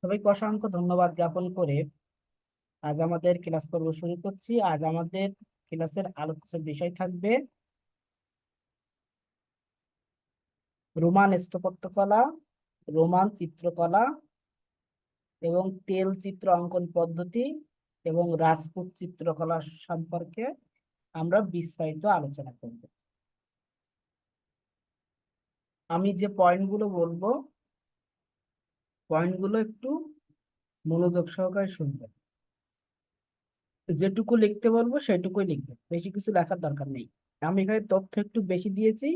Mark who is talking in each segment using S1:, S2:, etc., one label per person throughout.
S1: সবাইকে অসংখ্য ধন্যবাদ জ্ঞাপন করে আজ আমাদের ক্লাস পর্ব শুরু করছি। আজ আমাদের ক্লাসের আলোচ্য বিষয় থাকবে রোমান স্থাপত্যকলা, রোমান চিত্রকলা এবং তেল চিত্র অঙ্কন পদ্ধতি এবং রাজপুত চিত্রকলা সম্পর্কে আমরা বিস্তারিত আলোচনা করব। আমি যে পয়েন্টগুলো বলবো, পয়েন্টগুলো একটু মনোযোগ সহকারে শুনবেন। যেটুকু লিখতে বলবো সেটুকুই লিখবেন, বেশি কিছু লেখার দরকার নেই। আমি এখানে তথ্য একটু বেশি দিয়েছি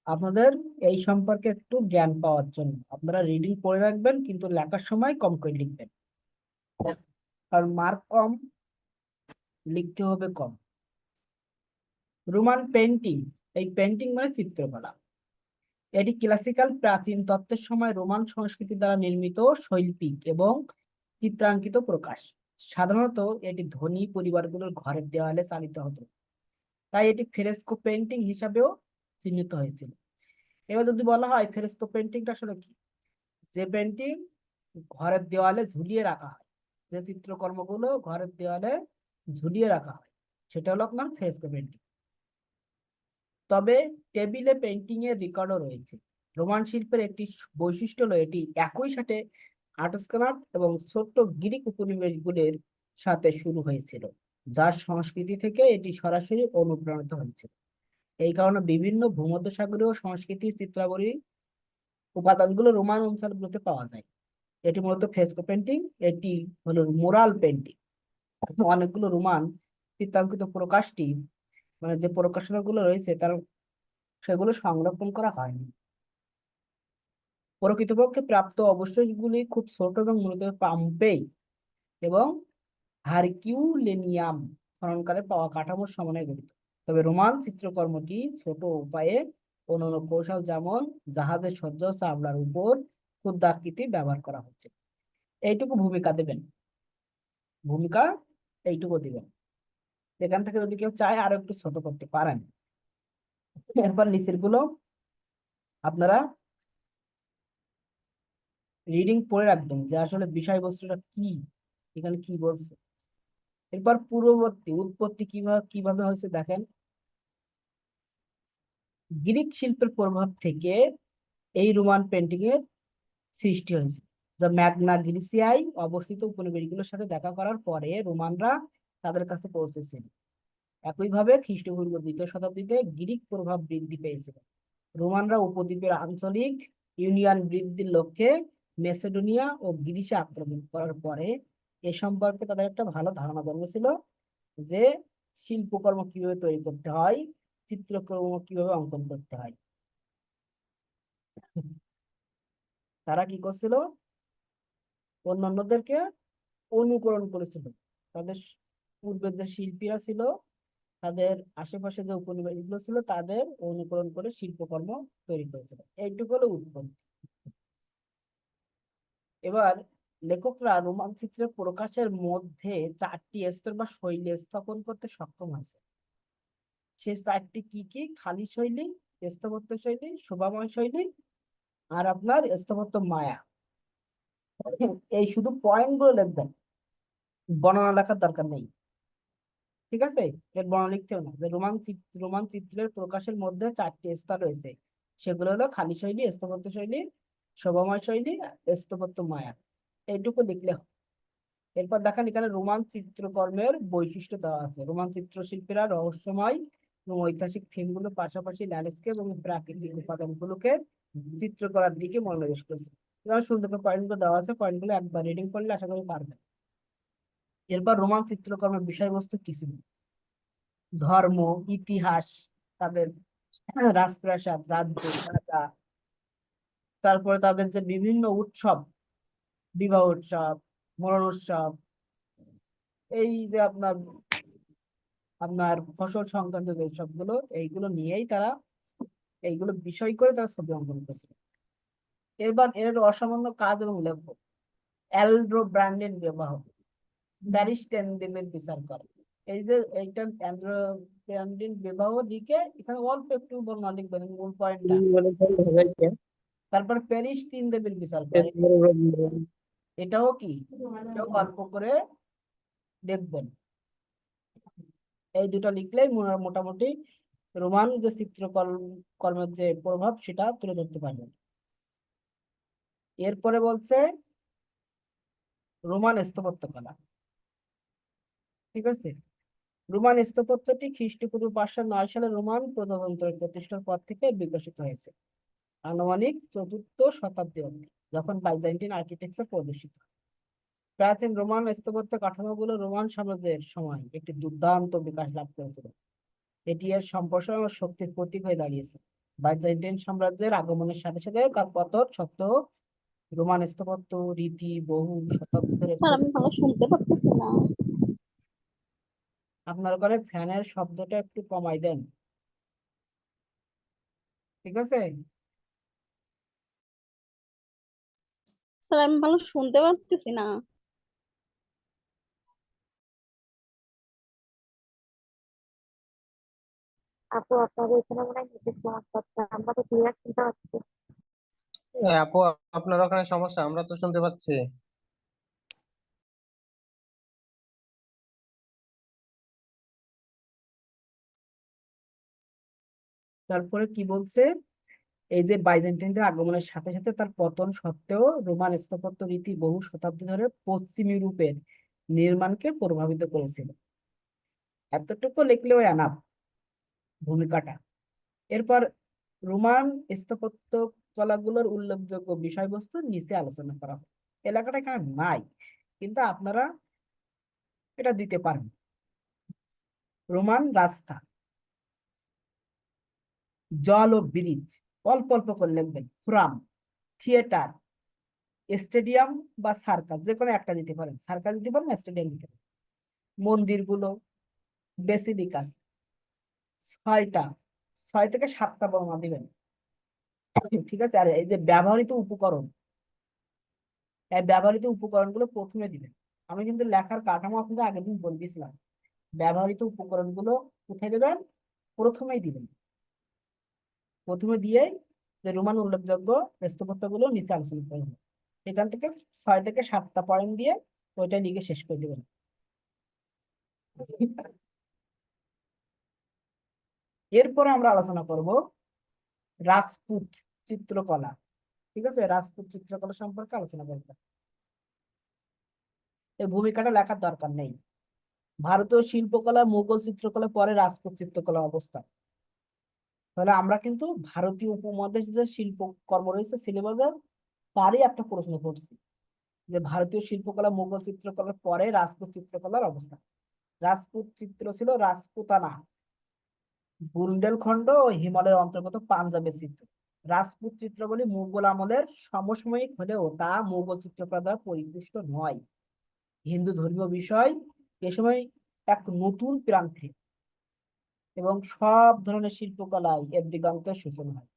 S1: আপনাদের এই সম্পর্কে একটু জ্ঞান পাওয়ার জন্য। আপনারা রিডিং পড়ে রাখবেন, কিন্তু লেখার সময় কম করে লিখবেন, কারণ মার্ক কম, লিখতে হবে কম। রোমান পেন্টিং, এই পেন্টিং মানে চিত্রকলা। এটি ক্লাসিক্যাল প্রাচীন তত্ত্বের সময় রোমান সংস্কৃতি দ্বারা নির্মিত শৈল্পিক এবং চিত্রাঙ্কিত প্রকাশ। সাধারণত এটি ধনী পরিবারগুলোর ঘরের দেওয়ালে চালিত হতো, তাই এটি ফ্রেস্কো পেন্টিং হিসাবেও চিহ্নিত হয়েছিল। এবার যদি বলা হয় ফ্রেস্কো পেন্টিংটা আসলে কি, যে পেন্টিং ঘরের দেওয়ালে ঝুলিয়ে রাখা হয়, যে চিত্রকর্মগুলো ঘরের দেওয়ালে ঝুলিয়ে রাখা হয়, সেটা হলো আপনার ফ্রেস্কো পেন্টিং। তবে টেবিলে পেন্টিং এর রেকর্ডও রয়েছে। রোমান শিল্পের একটি বৈশিষ্ট্য হলো এটি একই সাথে আর্টস্কানাট এবং ছোট্ট গ্রিক উপনিবেশগুলির সাথে শুরু হয়েছিল, যার সংস্কৃতি থেকে এটি সরাসরি অনুপ্রাণিত হয়েছিল। এই কারণে বিভিন্ন ভূমধ্যসাগরীয় সংস্কৃতির চিত্রাবলী উপাদানগুলো রোমান অঞ্চলগুলোতে পাওয়া যায়। এটি মূলত ফ্রেস্কো পেন্টিং, এটি হলো মুরাল পেন্টিং। অনেকগুলো রোমান চিত্রাঙ্কিত প্রকাশটি, মানে যে প্রকাশনা গুলো রয়েছে তার সেগুলো সংরক্ষণ করা হয়নি। প্রকৃতপক্ষে প্রাপ্ত অবশেষগুলি খুব ছোট এবং মূলত পাম্পেই এবং হারকিউলিনিয়াম খননকালে পাওয়া কাঠামোর সমন্বয়ে গঠিত। তবে রোমান চিত্রকর্মটি ছোট উপায়ে অন্যান্য কৌশল, যেমন জাহাজের সজ্জা, চামড়ার উপর ক্ষুদ্রাকৃতি ব্যবহার করা হচ্ছে। এইটুকু ভূমিকা দেবেন, ভূমিকা এইটুকু দিবেন। এখান থেকে যদি কেউ চায় আরো একটু ছোট করতে পারেন। এরপর নিচের গুলো আপনারা রিডিং পড়ে রাখবেন যে আসলে বিষয়বস্তুটা কি, এখানে কি বলছে। এরপর পূর্ববর্তী উৎপত্তি কিভাবে কিভাবে হয়েছে দেখেন। গ্রিক শিল্পের প্রভাব থেকে এই রোমান পেন্টিং এর সৃষ্টি হয়েছে, যা ম্যাগনা গ্রিসিয়ায় অবস্থিত উপনিবেশগুলোর সাথে দেখা করার পরে রোমানরা তাদের কাছে পৌঁছেছিল। একইভাবে খ্রিস্টপূর্ব 2য় শতাব্দীতে গ্রিক প্রভাব বৃদ্ধি পেয়েছিল। রোমানরা উপদ্বীপের আঞ্চলিক ইউনিয়ন বৃদ্ধির লক্ষ্যে মেসিডোনিয়া ও গ্রিসে আক্রমণ করার পরে এ সম্পর্কে তাদের একটা ভালো ধারণা জন্মেছিল যে শিল্পকর্ম কিভাবে তৈরি করতে হয়, চিত্রকর্ম কিভাবে অঙ্কন করতে হয়। তারা কি করছিল, অন্যান্যদেরকে অনুকরণ করেছিল। তাদের পূর্বের যে শিল্পীরা ছিল, তাদের আশেপাশে যে উপনিবেশগুলো ছিল তাদের অনুকরণ করে শিল্পকর্ম তৈরি করেছিল। এইটুকু হলো উৎপত্তি। এবার লেখকরা রোমান চিত্রের প্রকাশের মধ্যে 4টি স্তর বা শৈলী স্থাপন করতে সক্ষম হয়েছে। সেই 4টি কি কি? খালি শৈলী, স্থাপত্য শৈলী, শোভাময় শৈলী, আর আপনার স্থাপত্য মায়া। এই শুধু পয়েন্ট গুলো লিখবেন, বর্ণনা লেখার দরকার নেই, ঠিক আছে? এর বর্ণনা লিখতেও না। যে রোমান চিত্রের প্রকাশের মধ্যে 4টি স্তর রয়েছে, সেগুলো হলো খালি শৈলী, স্থাপত্য শৈলী, শোভাময় শৈলী, স্থাপত্য মায়া। এইটুকু লিখলে হবে। এরপর দেখেন এখানে রোমান চিত্রকর্মের বৈশিষ্ট্য দেওয়া আছে। রোমান চিত্রশিল্পীরা রহস্যময় এবং ঐতিহাসিক থিমগুলোর পাশাপাশি ল্যান্ডস্কেপ এবং প্রাকৃতিক উপাদানগুলোকে চিত্র করার দিকে মনোনিবেশ করেছে। এবার সুন্দর করে পয়েন্টগুলো দেওয়া আছে, পয়েন্টগুলো একবার রিডিং করলে আশা করি পারবেন। এরপর রোমান চিত্রকর্মের বিষয়বস্তু কি ছিল? ধর্ম, ইতিহাস, তাদের রাজপ্রাসাদ, রাজ্য, রাজা, তারপরে তাদের যে বিভিন্ন উৎসব, বিবাহ উৎসব, মরণ উৎসব, এই যে আপনার আপনার ফসল সংক্রান্ত যে সবগুলো, এইগুলো নিয়েই তারা, এইগুলো বিষয় করে তারা ছবি অঙ্কন করছে। এবার এর অসামান্য কাজ এবং লেখক অ্যালড্রো ব্র্যান্ডের ব্যবহার, প্যারিস টেনদেমের বিচার করে। এই যে এইটা অ্যালড্রো ব্র্যান্ডের বিবাহ দিকে এখানে অল্প একটু বর্ণনা লিখবেন, মূল পয়েন্টটা। তারপর প্যারিস টেনদেমের বিচার করে। এটাও কি, এটাও গল্প করে দেখবেন। এই দুটো লিখলেই মোটামুটি রোমান যে কর্মের যে প্রভাব সেটা তুলে ধরতে পারবেন। এরপরে বলছে রোমান স্থাপত্যকলা। ঠিক আছে, রোমান স্থাপত্যটি খ্রিস্টপূর্ব 509 সালে রোমান প্রজাতন্ত্রের প্রতিষ্ঠার পর থেকে বিকশিত হয়েছে, আনুমানিক 4th শতাব্দী অবধি, যখন বাইজেন্টাইন আর্কিটেকচার প্রদর্শিত হয়। প্রাচীন রোমান স্থাপত্য কাঠামোগুলো রোমান সাম্রাজ্যের সময় একটি দুর্দান্ত বিকাশ লাভ করেছিল। এটি এর সম্প্রসারণ ও শক্তির প্রতীক হয়ে দাঁড়িয়েছে। বাইজেন্টাইন সাম্রাজ্যের আগমনের সাথে সাথে তার পতন সত্ত্বেও রোমান স্থাপত্য রীতি বহু শতাব্দী ধরে
S2: স্যার আমি ভালো শুনতে পারতেছি না।
S1: আপনার ঘরে ফ্যানের শব্দটা একটু কমাই দেন, ঠিক আছে?
S2: স্যার আমি ভালো শুনতে পারতেছি না।
S3: আপু আপনাদের এখানে মনে হয় নেটের সমস্যা হচ্ছে, আমরা তো ক্লিয়ার শুনতে পাচ্ছি।
S4: আপু, আপনার ওখানে সমস্যা, আমরা তো শুনতে পাচ্ছি।
S1: তারপরে কি বলছে, এই যে বাইজেন্টাইনদের আগমনের সাথে সাথে তার পতন সত্ত্বেও রোমান স্থাপত্য রীতি বহু শতাব্দী ধরে পশ্চিম ইউরোপের নির্মাণকে প্রভাবিত করেছিল। এতটুকু লিখলেও এনাফ ভূমিকাটা। এরপর রোমান স্থাপত্য কলাগুলোর উল্লেখযোগ্য বিষয়বস্তু নিচে আলোচনা করা হয়। এলাকাটা এখানে নাই, কিন্তু আপনারা এটা দিতে পারেন। রোমান রাস্তা, জল ও ব্রিজ, অল্প অল্প করে লিখবেন। ফোরাম, থিয়েটার, স্টেডিয়াম বা সার্কাস, যে কোনো একটা দিতে পারেন, সার্কাস দিতে পারেন, স্টেডিয়াম দিতে পারেন। মন্দিরগুলো, বেসিলিকাস, 6টা, 6 থেকে 7টা বর্ণনা দিবেন। ঠিক আছে, আর এই যে ব্যবহৃত উপকরণ, এই ব্যবহৃত উপকরণগুলো প্রথমে দিবেন। আমি কিন্তু লেখার কাঠামো আপনাদের আগের দিন বলে দিয়েছিলাম। ব্যবহৃত উপকরণগুলো কোথায় দেবেন? প্রথমেই দিবেন। প্রথমে দিয়ে যে রোমান উল্লেখযোগ্য স্থাপত্যগুলো নিচে আলোচনা করা হবে। এখান থেকে 6 থেকে 7টা পয়েন্ট দিয়ে ওইটা লিখে শেষ করে দিবেন। এরপরে আমরা আলোচনা করব রাজপুত চিত্রকলা। ঠিক আছে, রাজপুত চিত্রকলা সম্পর্কে আলোচনা করব। এই ভূমিকাটা লেখার দরকার নেই। ভারতীয় শিল্পকলা, মুঘল চিত্রকলা, পরে রাজপুত চিত্রকলা অবস্থা। তাহলে আমরা কিন্তু ভারতীয় উপমহাদেশ যে শিল্প কর্ম রয়েছে সিলেবাসে, তারই একটা প্রশ্ন করছি যে ভারতীয় শিল্পকলা মুঘল চিত্রকলার পরে রাজপুত চিত্রকলার অবস্থা। রাজপুত চিত্র ছিল রাজপুতানা, বুন্দেলখণ্ড ও হিমালয়ের অন্তর্গত পাঞ্জাবের চিত্র। রাজপুত চিত্রগুলি মুঘল আমলের সমসাময়িক হলেও তা মুঘল চিত্রকলা দ্বারা পরিপুষ্ট নয়। হিন্দু ধর্মীয় বিষয় এ সময় এক নতুন প্রাণ ফিরে এবং সব ধরনের শিল্পকলায় এর দিগন্তের সূচনা হয়।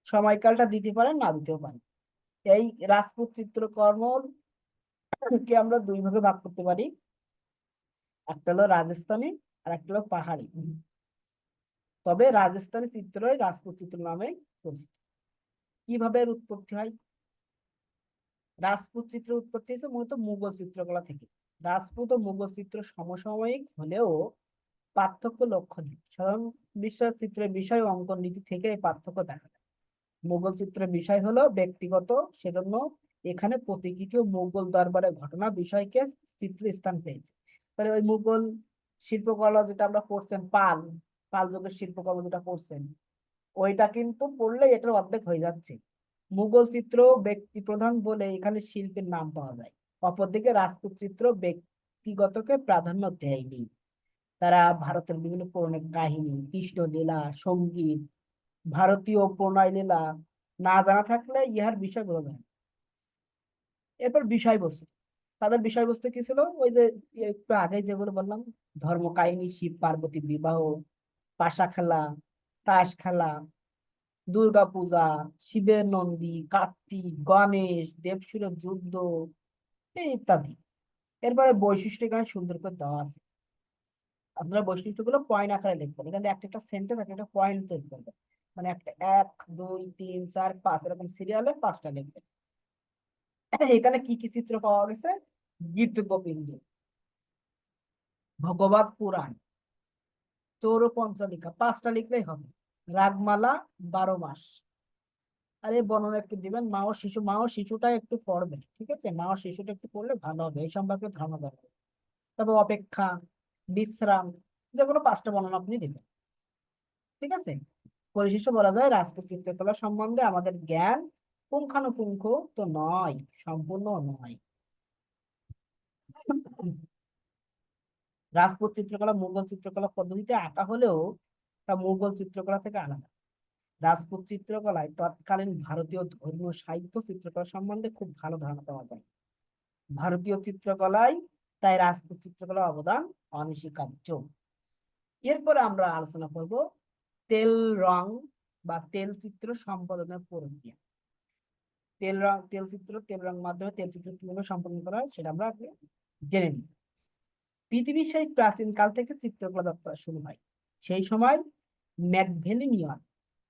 S1: সময়কালটা দিতে পারেন, না দিতেও পারেন। এই রাজপুত চিত্রকর্মকে আমরা 2 ভাগে ভাগ করতে পারি, একটা হলো রাজস্থানী আর একটা হলো পাহাড়ি। তবে রাজস্থানী চিত্রই রাজপুত চিত্র নামে পরিচিত। কিভাবে এর উৎপত্তি হয়? রাজপুত চিত্র উৎপত্তি হয়েছে মূলত মুঘল চিত্রকলা থেকে। রাজপুত ও মুঘল চিত্র সমসাময়িক হলেও পার্থক্য লক্ষণীয়। সাধারণ বিশ্বের চিত্রের বিষয় ও অঙ্কন নীতি থেকে এই পার্থক্য দেখা যায়। মুঘল চিত্রের বিষয় হলো ব্যক্তিগত, সেজন্য এখানে প্রতিকৃতি ও মুঘল দরবারের ঘটনা বিষয়কে চিত্রে স্থান পেয়েছে। তাহলে ওই মুঘল শিল্পকলা যেটা আমরা পড়ছেন, পাল পাল যুগের শিল্পকর্ম যেটা পড়ছেন, ওইটা কিন্তু পড়লে এটার অর্ধেক হয়ে যাচ্ছে। মুঘল চিত্র ব্যক্তি প্রধান বলে এখানে শিল্পের নাম পাওয়া যায়। অপরদিকে রাজপুত চিত্র ব্যক্তিগতকে প্রাধান্য দেয়নি। তারা ভারতের বিভিন্ন পৌরাণিক কাহিনী, কৃষ্ণ লীলা, সঙ্গীত, ভারতীয় প্রণয় লীলা না জানা থাকলে ইহার বিষয় বোঝা যায় না। এরপর বিষয়বস্তু, তাদের বিষয়বস্তু কি ছিল? ওই যে একটু আগে যেগুলো বললাম, ধর্ম কাহিনী, শিব পার্বতী বিবাহ, পাশা খেলা, তাস খেলা, দুর্গা পূজা, শিবের নন্দী, কার্তিক, গণেশ, দেবসুরের যুদ্ধ, এই ইত্যাদি। এরপরে বৈশিষ্ট্য এখানে সুন্দর করে দেওয়া আছে। আপনারা বৈশিষ্ট্যগুলো পয়েন্ট আকারে লিখবেন। এখানে একটা একটা সেন্টেন্স, একটা একটা পয়েন্ট তৈরি করবেন। মানে একটা 1 2 3 4 5 এরকম সিরিয়ালে 5টা লিখবেন। এখানে কি কি চিত্র পাওয়া গেছে? গীত গোবিন্দ, ভগবত পুরাণ, চৌর পঞ্চলিকা, 5টা লিখলেই হবে। রাগমালা, 12 মাস। আর এই বর্ণনা একটু দিবেন, মা ও শিশুটা একটু পড়বে, ঠিক আছে? মা ও শিশুটা একটু পড়লে ভালো হবে, এই সম্পর্কে ধারণা দেবে। তবে অপেক্ষা, বিশ্রাম, যেগুলো 5টা বর্ণনা আপনি দিবেন, ঠিক আছে? পরিশেষে বলা যায় রাজপুত চিত্রকলা সম্বন্ধে আমাদের জ্ঞান পুঙ্খানুপুঙ্খ তো নয়, সম্পূর্ণ নয়। রাজপুত চিত্রকলা মুঘল চিত্রকলা পদ্ধতিতে আঁকা হলেও তা মুঘল চিত্রকলা থেকে আলাদা। রাজপুত চিত্রকলায় তৎকালীন ভারতীয় ধর্মীয় সাহিত্য চিত্রকলা সম্বন্ধে খুব ভালো ধারণা পাওয়া যায়। ভারতীয় চিত্রকলায় তাই রাজপুত চিত্রকলার অবদান অনস্বীকার্য। এরপরে আমরা আলোচনা করব তেল রং বা তেল চিত্র সম্পাদনের প্রক্রিয়া। তেল রং মাধ্যমে তেল চিত্র কিভাবে সম্পাদন করা হয় সেটা আমরা আগে জেনে নিই। পৃথিবীর সেই প্রাচীন কাল থেকে চিত্রকলা যাত্রা শুরু হয়। সেই সময় ম্যাকভেলিনিয়ান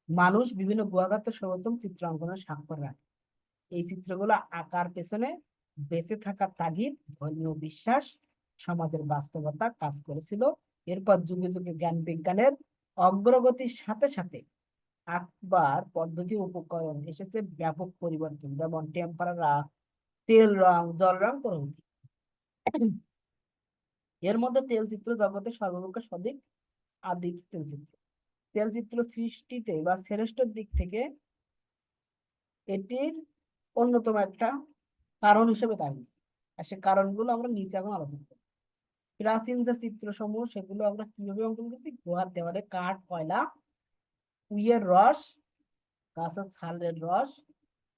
S1: মানুষ বিভিন্ন গুহাগাত্র সর্বোত্তম চিত্র অঙ্কনের স্বাক্ষর রাখে। এই চিত্রগুলো আঁকার পেছনে বেঁচে থাকার তাগিদ, ধর্মীয় বিশ্বাস, সমাজের বাস্তবতা কাজ করেছিল। এরপর যুগে যুগে জ্ঞান বিজ্ঞানের অগ্রগতির সাথে সাথে আঁকবার পদ্ধতি উপকরণ এসেছে ব্যাপক পরিবর্তন, যেমন টেম্পারা, তেল রং, জল রং প্রভৃতি। এর মধ্যে তেল চিত্র জগতের সর্বাপেক্ষা সঠিক আদি তেলচিত্র। তেলচিত্র সৃষ্টিতে বা শ্রেষ্ঠর দিক থেকে এটির অন্যতম একটা কারণ হিসেবে দাঁড়িয়েছে। আর সে কারণগুলো আমরা নিচে এখন আলোচনা করব। প্রাচীন যে চিত্রসমূহ সেগুলো আমরা কিভাবে অঙ্কন করছি? গুহার দেওয়ালে কাঠ, কয়লা, উইয়ের রস, গাছের ছালের রস,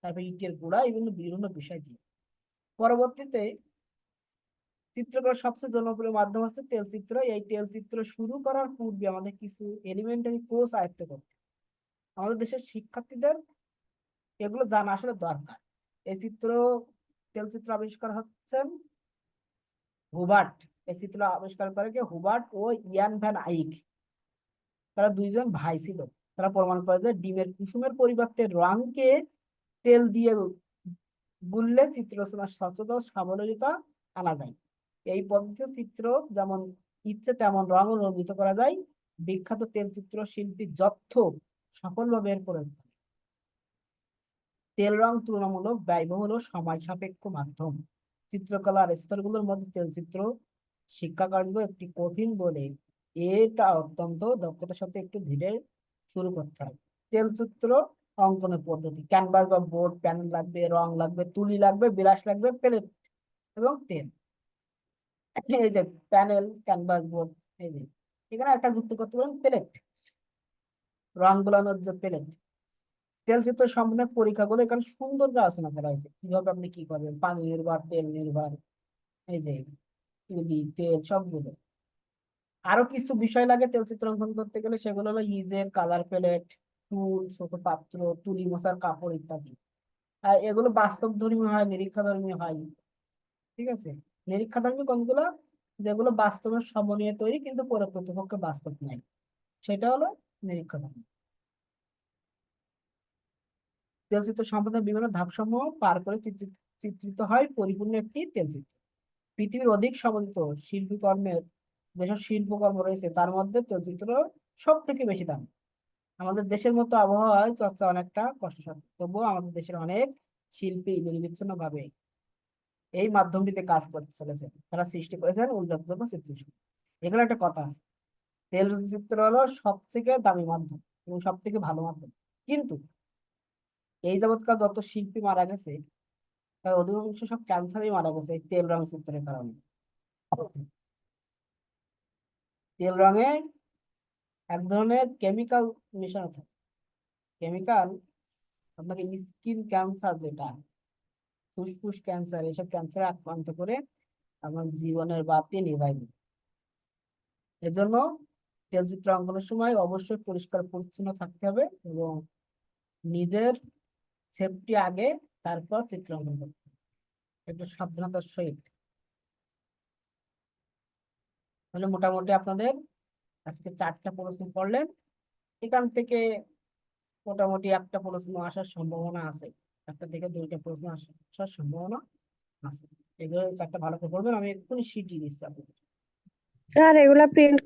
S1: তারপর ইটের গুঁড়া, এগুলো বিভিন্ন বিষয় দিয়ে। পরবর্তীতে চিত্রকলার সবচেয়ে জনপ্রিয় মাধ্যম হচ্ছে তেলচিত্র। এই তেলচিত্র শুরু করার পূর্বে আমাদের কিছু এলিমেন্টারি কোর্স আয়ত্ত করতে, আমাদের দেশের শিক্ষার্থীদের এগুলো জানা আসলে দরকার। এই তেলচিত্র আবিষ্কার হচ্ছেন হুবার্ট। এই চিত্র আবিষ্কার করে কে? হুবার্ট ও ইয়ান ভ্যান আইক। তারা দুইজন ভাই ছিল। তারা প্রমাণ করে যে ডিমের কুসুমের পরিবর্তে রংকে তেল দিয়ে গুললে চিত্র রচনার স্বচ্ছতা ও সাবলীলতা আনা যায়। এই পদ্ধতিতে চিত্র যেমন ইচ্ছে তেমন রং রঞ্জিত করা যায়। বিখ্যাত তেলচিত্র শিল্পী যথ সফলভাবে এর প্রয়োগ করে। তেল রং তুলনামূলক ব্যয়বহুল ও সময় সাপেক্ষ মাধ্যম। চিত্রকলার স্তরগুলোর মধ্যে তেলচিত্র শিক্ষা কার্য একটি কঠিন বলে এটা অত্যন্ত দক্ষতার সাথে একটু ধীরে শুরু করতে হয়। তেলচিত্র অঙ্কনের পদ্ধতি: ক্যানভাস বা বোর্ড, প্যানেল লাগবে, রং লাগবে, তুলি লাগবে, ব্রাশ লাগবে, প্লেট এবং তেল। এই যে প্যানেল, ক্যানভাস, বোর্ড, এই যে এখানে একটা যুক্ত করতে পারেন প্লেট, রং গুলানোর যে প্লেট। তেলচিত্র সম্বন্ধে পরীক্ষাগুলো এখানে সুন্দর আলোচনা করা হয়েছে, কিভাবে আপনি কি করবেন, পানি নির্ভর, তেল নির্ভর, এই যে তুলি, তেল, সবগুলো। আরো কিছু বিষয় লাগে তেলচিত্র অঙ্কন করতে গেলে, সেগুলো হলো ইজের, কালার প্যালেট, টুল, ছোট পাত্র, তুলি মশার কাপড় ইত্যাদি। আর এগুলো বাস্তব ধর্মী হয়, নিরীক্ষা ধর্মী হয়, ঠিক আছে? নিরীক্ষা ধর্মী কোনগুলো? যেগুলো বাস্তবের সমন্বয়ে তৈরি কিন্তু প্রকৃতপক্ষে বাস্তব নাই, সেটা হলো নিরীক্ষা ধর্মী। তেলচিত্র সম্পাদনের বিভিন্ন ধাপসমূহ পার করে চিত্রিত হয় পরিপূর্ণ একটি তেলচিত্র। পৃথিবীর অধিক সমন্বিত শিল্পকর্মের যেসব শিল্পকর্ম রয়েছে তার মধ্যে তেলচিত্র সব থেকে বেশি দাম। আমাদের দেশের মতো আবহাওয়ায় চর্চা অনেকটা কষ্টসাধ্য, তবুও আমাদের দেশের অনেক শিল্পী নির্বিচ্ছিন্ন ভাবে এই মাধ্যমটিতে কাজ করতে চলেছে। তারা সৃষ্টি করেছেন উল্লেখযোগ্য চিত্রশিল্প। এখানে একটা কথা আছে, তেলচিত্র হলো সব থেকে দামি মাধ্যম এবং সব থেকে ভালো মাধ্যম, কিন্তু এই যাবৎকাল যত শিল্পী মারা গেছে তার অধিকাংশ সব ক্যান্সারই মারা গেছে এই তেল রং চিত্রের কারণে। তেল রঙে এক ধরনের কেমিক্যাল মেশানো থাকে। কেমিক্যাল আপনাকে স্কিন ক্যান্সার, যেটা ফুসফুস ক্যান্সার, এসব ক্যান্সারে আক্রান্ত করে আমার জীবনের বাতি নিভাই দিবে। এজন্য তেলচিত্র অঙ্কনের সময় অবশ্যই পরিষ্কার পরিচ্ছন্ন থাকতে হবে এবং নিজের সেফটি আগে, তারপর চিত্র অঙ্কন করতে হবে একটু সাবধানতার সহিত। তাহলে মোটামুটি আপনাদের আজকে 4টা প্রশ্ন পড়লেন, এখান থেকে মোটামুটি একটা প্রশ্ন আসার সম্ভাবনা আছে। একটা থেকে দুইটা প্রশ্ন আসার সম্ভাবনা আছে। এগুলো চারটা ভালো করে পড়বেন, আমি এক্ষুনি শিট দিয়ে দিচ্ছি আপনাদের।
S5: স্যার এগুলা প্রিন্ট